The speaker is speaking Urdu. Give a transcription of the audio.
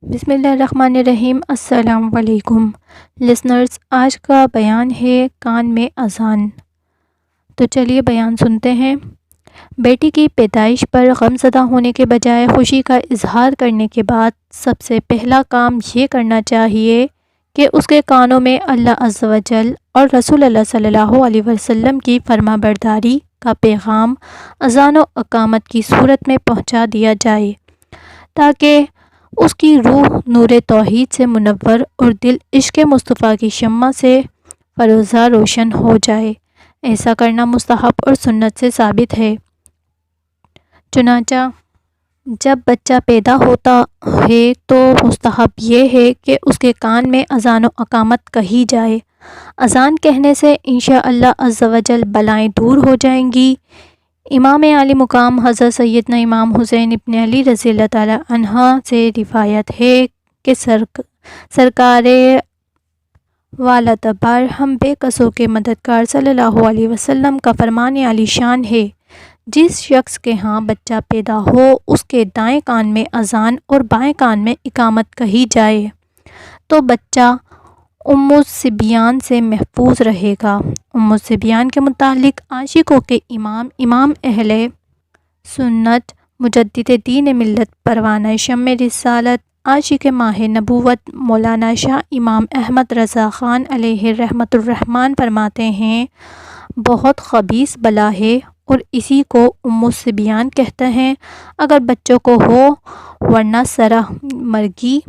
بسم اللہ الرحمن الرحیم۔ السلام علیکم لسنرز، آج کا بیان ہے کان میں اذان۔ تو چلیے بیان سنتے ہیں۔ بیٹی کی پیدائش پر غم زدہ ہونے کے بجائے خوشی کا اظہار کرنے کے بعد سب سے پہلا کام یہ کرنا چاہیے کہ اس کے کانوں میں اللہ عز و جل اور رسول اللہ صلی اللہ علیہ وسلم کی فرما برداری کا پیغام اذان و اقامت کی صورت میں پہنچا دیا جائے، تاکہ اس کی روح نور توحید سے منور اور دل عشق مصطفیٰ کی شمع سے فروزہ روشن ہو جائے۔ ایسا کرنا مستحب اور سنت سے ثابت ہے۔ چنانچہ جب بچہ پیدا ہوتا ہے تو مستحب یہ ہے کہ اس کے کان میں اذان و اقامت کہی جائے۔ اذان کہنے سے انشاءاللہ عز و جل بلائیں دور ہو جائیں گی۔ امام عالی مقام حضرت سیدنا امام حسین ابن علی رضی اللہ تعالی عنہ سے روایت ہے کہ سرکار والد برہم بے کسوں کے مددگار صلی اللہ علیہ وسلم کا فرمان عالی شان ہے، جس شخص کے ہاں بچہ پیدا ہو اس کے دائیں کان میں اذان اور بائیں کان میں اقامت کہی جائے تو بچہ الصبیان سے محفوظ رہے گا۔ الصبیان کے متعلق عاشقوں کے امام اہل سنت مجدد دین ملت پروانہ شمع رسالت عاشق ماہ نبوت مولانا شاہ امام احمد رضا خان علیہ رحمۃ الرحمن فرماتے ہیں، بہت خبیث بلا ہے اور اسی کو الصبیان کہتے ہیں، اگر بچوں کو ہو ورنہ سرہ مرگی